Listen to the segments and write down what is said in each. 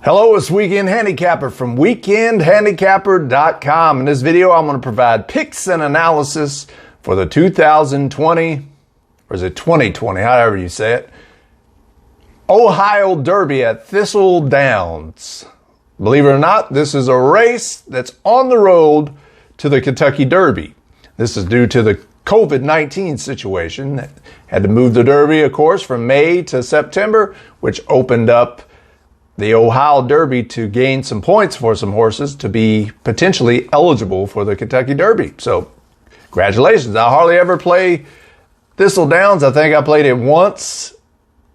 Hello, it's Weekend Handicapper from weekendhandicapper.com. In this video, I'm going to provide picks and analysis for the 2020, or is it 2020, however you say it, Ohio Derby at Thistledowns. Believe it or not, this is a race that's on the road to the Kentucky Derby. This is due to the COVID-19 situation. Had to move the Derby, of course, from May to September, which opened up the Ohio Derby to gain some points for some horses to be potentially eligible for the Kentucky Derby. So, congratulations. I hardly ever play Thistledowns. I think I played it once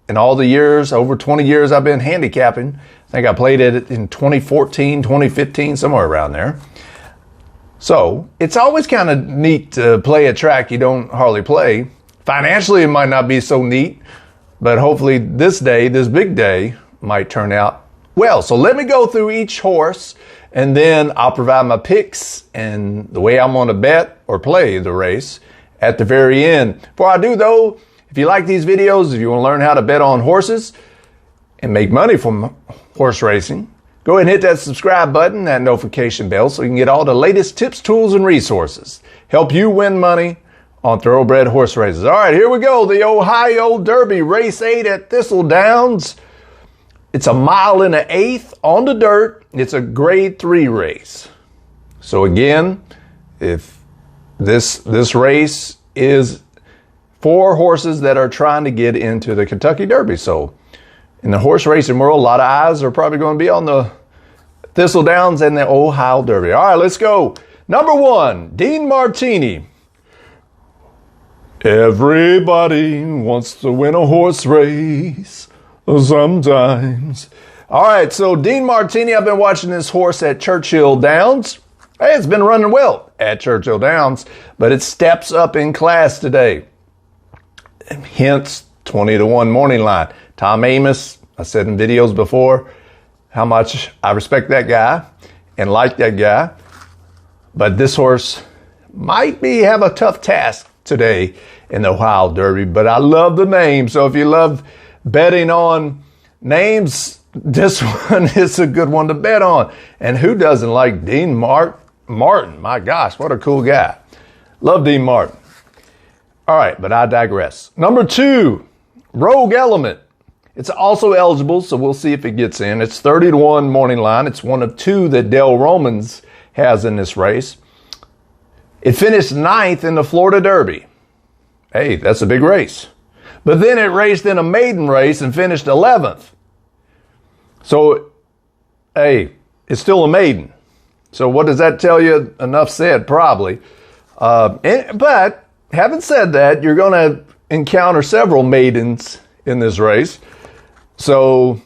in all the years, over 20 years I've been handicapping. I think I played it in 2014, 2015, somewhere around there. So, it's always kind of neat to play a track you don't hardly play. Financially, it might not be so neat, but hopefully this day, this big day, might turn out well. So let me go through each horse and then I'll provide my picks and the way I'm going to bet or play the race at the very end. Before I do though, if you like these videos, if you want to learn how to bet on horses and make money from horse racing, go ahead and hit that subscribe button, that notification bell, so you can get all the latest tips, tools, and resources. Help you win money on thoroughbred horse races. All right, here we go. The Ohio Derby, race 8 at Thistledowns. It's a 1 1/8 on the dirt. It's a grade 3 race. So again, if this race is for horses that are trying to get into the Kentucky Derby. So in the horse racing world, a lot of eyes are probably going to be on the Thistledowns and the Ohio Derby. All right, let's go. Number 1, Dean Martini. Everybody wants to win a horse race. Sometimes. All right, so Dean Martini, I've been watching this horse at Churchill Downs. Hey, it's been running well at Churchill Downs, but it steps up in class today. Hence, 20-1 morning line. Tom Amoss, I said in videos before how much I respect that guy and like that guy. But this horse might have a tough task today in the Ohio Derby, but I love the name. So if you love betting on names, this one is a good one to bet on. And who doesn't like Dean Martin? My gosh, what a cool guy. Love Dean Martin. All right, but I digress. Number 2, Rogue Element. It's also eligible, so we'll see if it gets in. It's 30-1 morning line. It's one of 2 that Dale Romans has in this race. It finished 9th in the Florida Derby. Hey, that's a big race. But then it raced in a maiden race and finished 11th. So, hey, it's still a maiden. So what does that tell you? Enough said, probably. But having said that, you're going to encounter several maidens in this race. So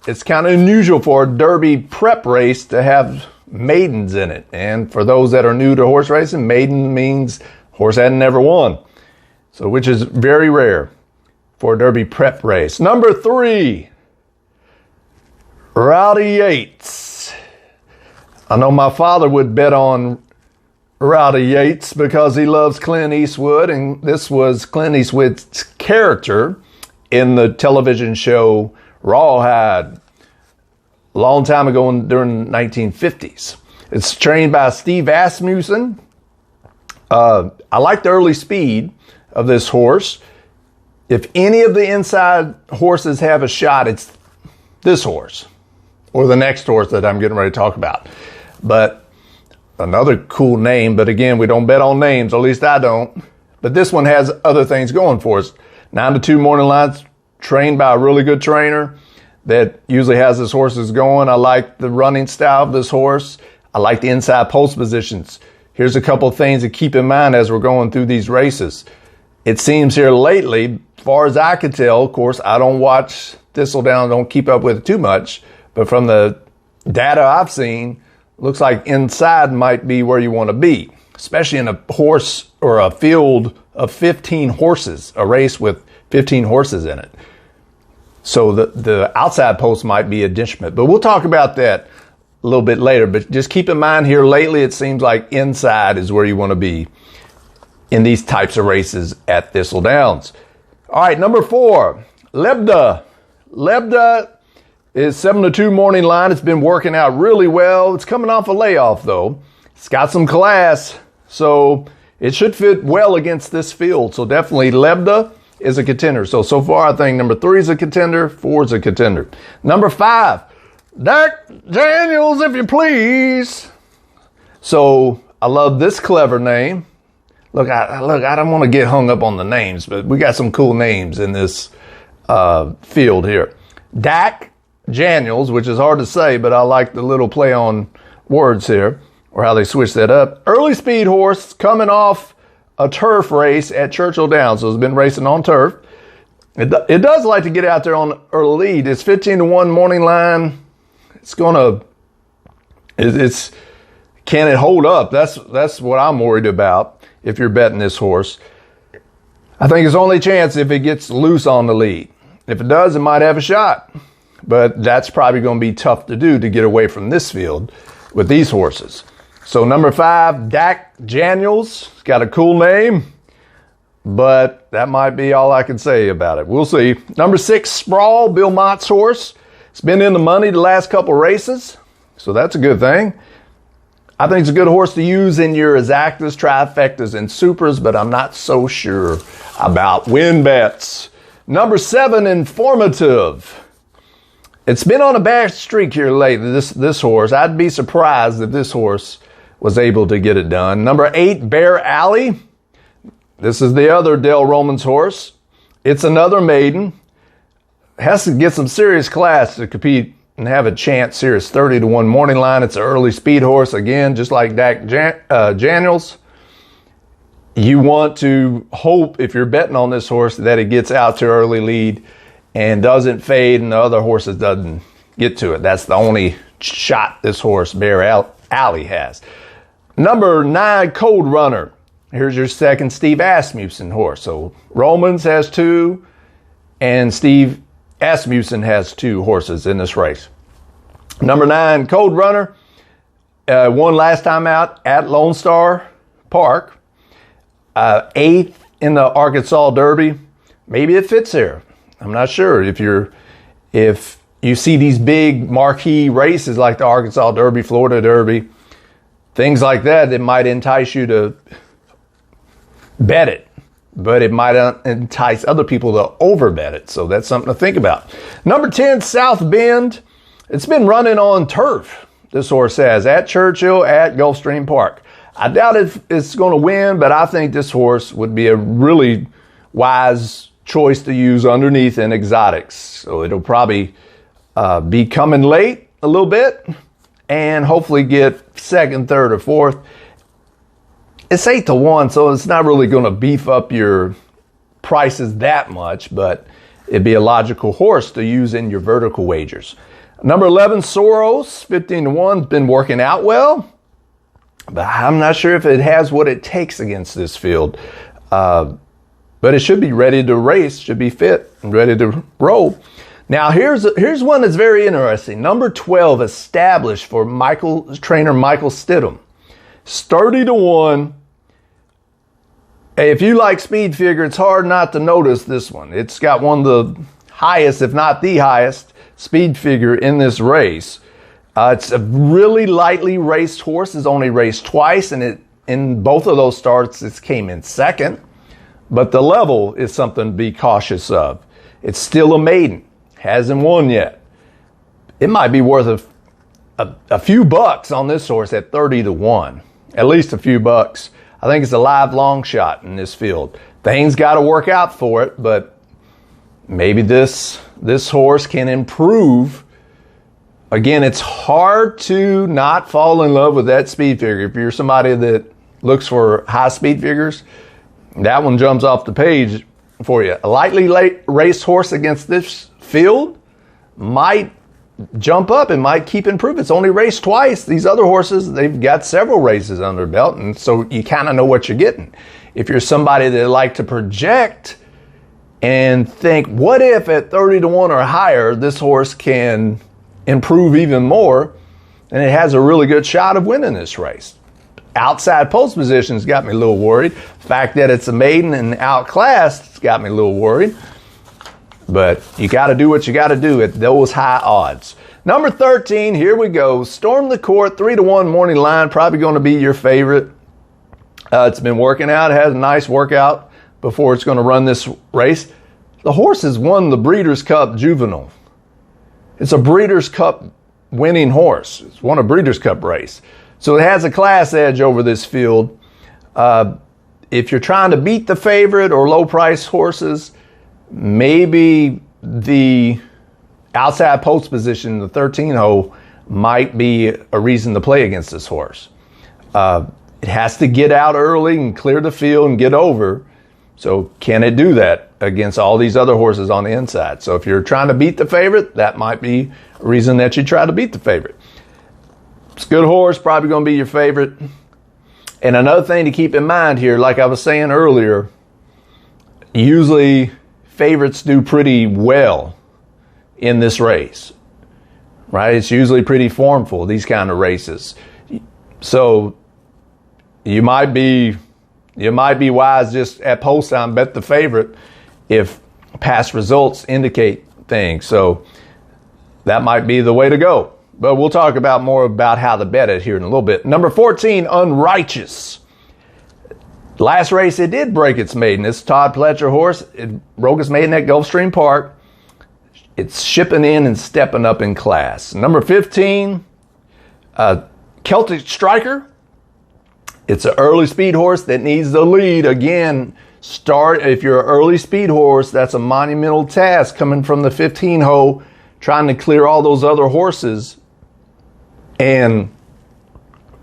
it's kind of unusual for a Derby prep race to have maidens in it. And for those that are new to horse racing, maiden means horse hadn't never won. So which is very rare for a Derby prep race. Number 3, Rowdy Yates. I know my father would bet on Rowdy Yates because he loves Clint Eastwood, and this was Clint Eastwood's character in the television show Rawhide a long time ago during the 1950s. It's trained by Steve Asmussen. I like the early speed of this horse. If any of the inside horses have a shot, it's this horse or the next horse that I'm getting ready to talk about. But another cool name, but again, we don't bet on names, or at least I don't. But this one has other things going for us. 9-2 morning lines, trained by a really good trainer that usually has his horses going. I like the running style of this horse. I like the inside post positions. Here's a couple of things to keep in mind as we're going through these races. It seems here lately, as far as I can tell, of course, I don't watch Thistledown, don't keep up with it too much, but from the data I've seen, looks like inside might be where you want to be, especially in a horse or a field of 15 horses, a race with 15 horses in it. So the outside post might be a detriment, but we'll talk about that a little bit later. But just keep in mind here, lately it seems like inside is where you want to be in these types of races at Thistledowns. All right, number 4, Lebda. Lebda It's 7-2 morning line. It's been working out really well. It's coming off a layoff though. It's got some class, so it should fit well against this field. So definitely Lebda is a contender. So far I think number 3 is a contender, 4 is a contender. Number 5, Dak Daniels, if you please. So I love this clever name. Look, I don't want to get hung up on the names, but we got some cool names in this field here. Dak Daniels, which is hard to say, but I like the little play on words here, or how they switch that up. Early speed horse coming off a turf race at Churchill Downs, so it's been racing on turf. It does like to get out there on early lead. It's 15-1 morning line. Can it hold up? That's what I'm worried about if you're betting this horse. I think it's only chance if it gets loose on the lead. If it does, it might have a shot. But that's probably going to be tough to do to get away from this field with these horses. So number 5, Dak Daniels. It's got a cool name, but that might be all I can say about it. We'll see. Number 6, Sprawl, Bill Mott's horse. It's been in the money the last couple races, so that's a good thing. I think it's a good horse to use in your exactas, trifectas, and supers, but I'm not so sure about win bets. Number 7, Informative. It's been on a bad streak here lately, this horse. I'd be surprised if this horse was able to get it done. Number 8, Bear Alley. This is the other Dale Romans horse. It's another maiden. Has to get some serious class to compete and have a chance here. It's 30-1 morning line. It's an early speed horse. Again, just like Dak Daniels. You want to hope, if you're betting on this horse, that it gets out to early lead and doesn't fade and the other horses doesn't get to it. That's the only shot this horse, Bear Alley, has. Number 9, Cold Runner. Here's your second Steve Asmussen horse. So Romans has 2 and Steve Asmussen has 2 horses in this race. Number 9, Cold Runner, won last time out at Lone Star Park. 8th in the Arkansas Derby. Maybe it fits here. I'm not sure. If you see these big marquee races like the Arkansas Derby, Florida Derby, things like that, it might entice you to bet it. But it might entice other people to overbet it. So that's something to think about. Number 10, South Bend. It's been running on turf, this horse has, at Churchill, at Gulfstream Park. I doubt if it's going to win, but I think this horse would be a really wise choice to use underneath in exotics. So it'll probably be coming late a little bit and hopefully get 2nd, 3rd, or 4th. It's 8-1, so it's not really going to beef up your prices that much, but it'd be a logical horse to use in your vertical wagers. Number 11, Soros, 15-1, been working out well, but I'm not sure if it has what it takes against this field. But it should be ready to race, should be fit and ready to roll. Now here's one that's very interesting. Number 12, Established, for trainer Michael Stidham. 30-1. If you like speed figure, it's hard not to notice this one. It's got one of the highest, if not the highest, speed figure in this race. It's a really lightly raced horse. It's only raced twice, and in both of those starts, it came in 2nd. But the level is something to be cautious of. It's still a maiden. Hasn't won yet. It might be worth a few bucks on this horse at 30-1. At least a few bucks. I think it's a live long shot in this field. Things got to work out for it, but maybe this horse can improve. Again, it's hard to not fall in love with that speed figure. If you're somebody that looks for high speed figures, that one jumps off the page for you. A lightly raced horse against this field might jump up and might keep improving. It's only raced twice. These other horses, they've got several races under their belt, and so you kind of know what you're getting. If you're somebody that like to project and think, what if at 30-1 or higher, this horse can improve even more, and it has a really good shot of winning this race. Outside post positions got me a little worried. The fact that it's a maiden and outclassed has got me a little worried. But you got to do what you got to do at those high odds. Number 13, here we go. Storm the Court, 3-1 morning line, probably going to be your favorite. It's been working out. It has a nice workout before it's going to run this race. The horse has won the Breeders' Cup Juvenile. It's a Breeders' Cup winning horse. It's won a Breeders' Cup race. So it has a class edge over this field. If you're trying to beat the favorite or low price horses, maybe the outside post position, the 13 hole, might be a reason to play against this horse. It has to get out early and clear the field and get over. So can it do that against all these other horses on the inside? So if you're trying to beat the favorite, that might be a reason that you try to beat the favorite. It's a good horse, probably going to be your favorite. And another thing to keep in mind here, like I was saying earlier, usually favorites do pretty well in this race, right? It's usually pretty formful, these kind of races. So you might be wise just at post time, bet the favorite if past results indicate things. So that might be the way to go. But we'll talk about more about how to bet it here in a little bit. Number 14, Unrighteous. Last race, it did break its maiden. It's Todd Pletcher horse. It broke its maiden at Gulfstream Park. It's shipping in and stepping up in class. Number 15, Celtic Striker. It's an early speed horse that needs the lead. Again, if you're an early speed horse, that's a monumental task coming from the 15 hole, trying to clear all those other horses. And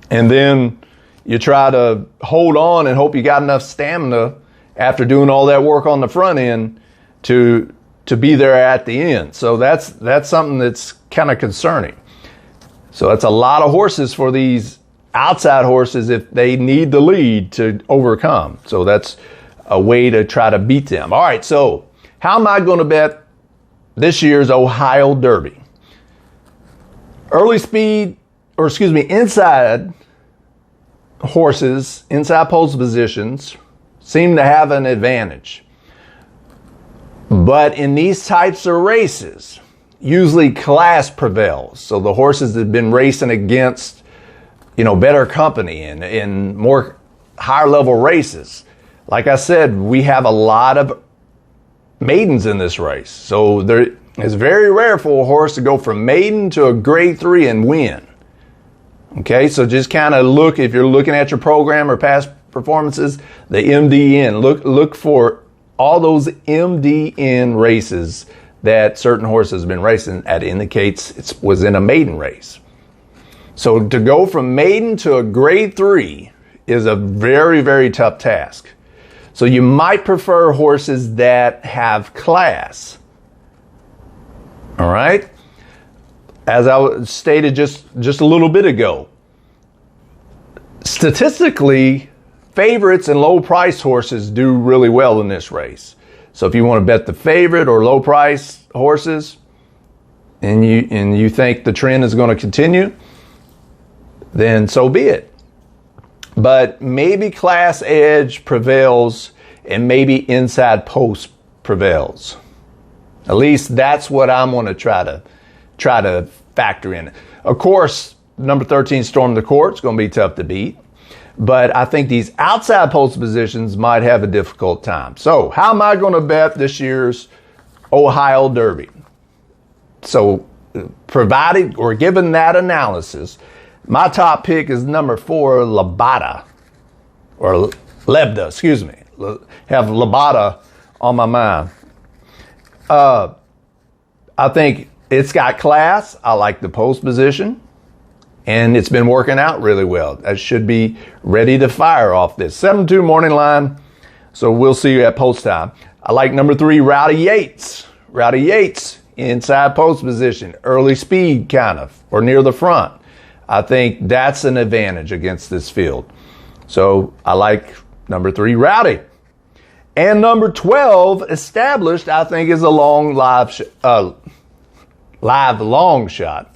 then you try to hold on and hope you got enough stamina after doing all that work on the front end to be there at the end. So that's something that's kind of concerning. So that's a lot of horses for these outside horses if they need the lead to overcome. So that's a way to try to beat them. All right, so how am I going to bet this year's Ohio Derby? Inside horses, inside post positions seem to have an advantage. But in these types of races, usually class prevails. So the horses that have been racing against, better company and in more higher level races. Like I said, we have a lot of maidens in this race. So it's very rare for a horse to go from maiden to a grade 3 and win. Okay, so just kind of look, if you're looking at your program or past performances, the MDN. Look for all those MDN races that certain horses have been racing. That indicates it was in a maiden race. So to go from maiden to a grade 3 is a very, very tough task. So you might prefer horses that have class. All right? As I stated just a little bit ago, statistically, favorites and low price horses do really well in this race. So if you want to bet the favorite or low price horses and you think the trend is going to continue, then so be it. But maybe class edge prevails and maybe inside post prevails. At least that's what I'm going to try to factor in. Of course, number 13, Storm the Court, is going to be tough to beat. But I think these outside post positions might have a difficult time. So how am I going to bet this year's Ohio Derby? So provided or given that analysis, my top pick is number 4, Lebada. Or Lebda, excuse me. Have Lebada on my mind. I think it's got class. I like the post position. And it's been working out really well. That should be ready to fire off this. 7-2 morning line. So we'll see you at post time. I like number 3, Rowdy Yates. Rowdy Yates, inside post position. Early speed kind of, or near the front. I think that's an advantage against this field. So I like number 3, Rowdy. And number 12, Established, I think is a long long shot.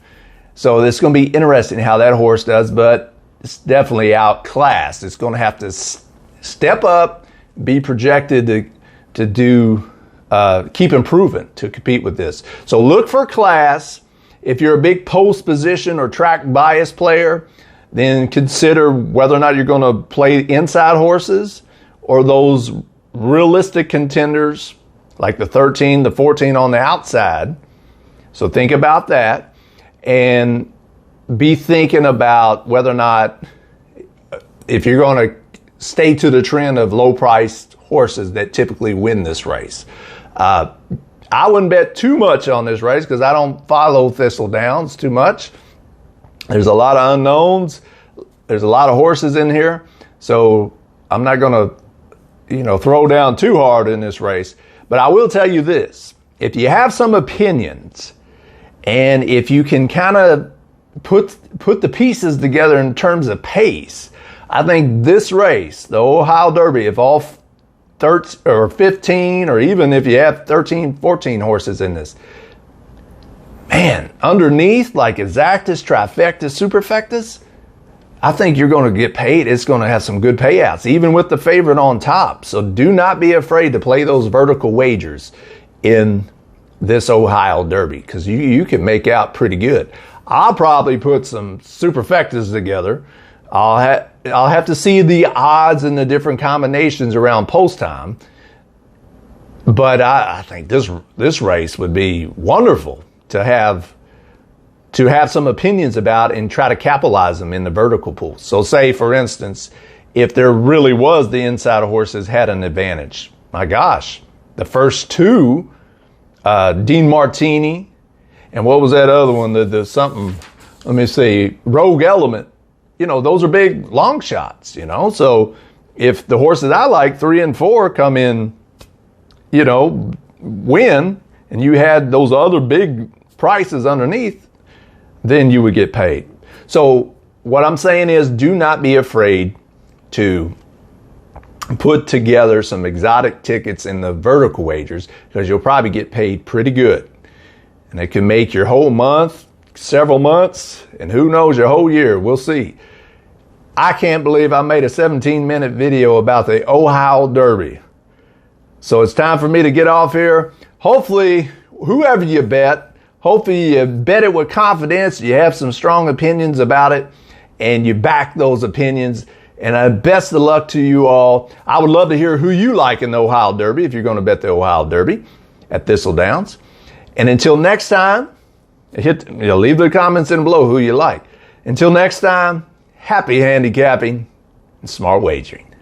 So it's going to be interesting how that horse does, but it's definitely outclassed. It's going to have to step up, be projected to do keep improving to compete with this. So look for class. If you're a big post position or track bias player, then consider whether or not you're going to play inside horses or those realistic contenders like the 13, the 14 on the outside. So think about that and be thinking about whether or not, if you're going to stay to the trend of low-priced horses that typically win this race. I wouldn't bet too much on this race because I don't follow Thistledowns too much. There's a lot of unknowns. There's a lot of horses in here. So I'm not going to, throw down too hard in this race. But I will tell you this. If you have some opinions and if you can kind of put the pieces together in terms of pace, I think this race, the Ohio Derby, if all 13 or 15, or even if you have 13, 14 horses in this, man, underneath like exactas, trifectas, superfectas, I think you're going to get paid. It's going to have some good payouts, even with the favorite on top. So do not be afraid to play those vertical wagers in this Ohio Derby because you can make out pretty good. I'll probably put some superfectas together. I'll have to see the odds and the different combinations around post time. But I think this race would be wonderful to have some opinions about and try to capitalize them in the vertical pool. So say, for instance, if there really was the inside horses had an advantage. My gosh, the first two, Dean Martini, and what was that other one? The something, let me see, Rogue Element. Those are big long shots, So if the horses I like, 3 and 4, come in, win, and you had those other big prices underneath, then you would get paid. So what I'm saying is do not be afraid to put together some exotic tickets in the vertical wagers because you'll probably get paid pretty good. And it can make your whole month, several months, and who knows, your whole year. We'll see. I can't believe I made a 17-minute video about the Ohio Derby. So it's time for me to get off here. Hopefully, whoever you bet, hopefully you bet it with confidence, you have some strong opinions about it, and you back those opinions. And best of luck to you all. I would love to hear who you like in the Ohio Derby if you're going to bet the Ohio Derby at Thistledowns. And until next time, leave the comments in below who you like. Until next time, happy handicapping and smart wagering.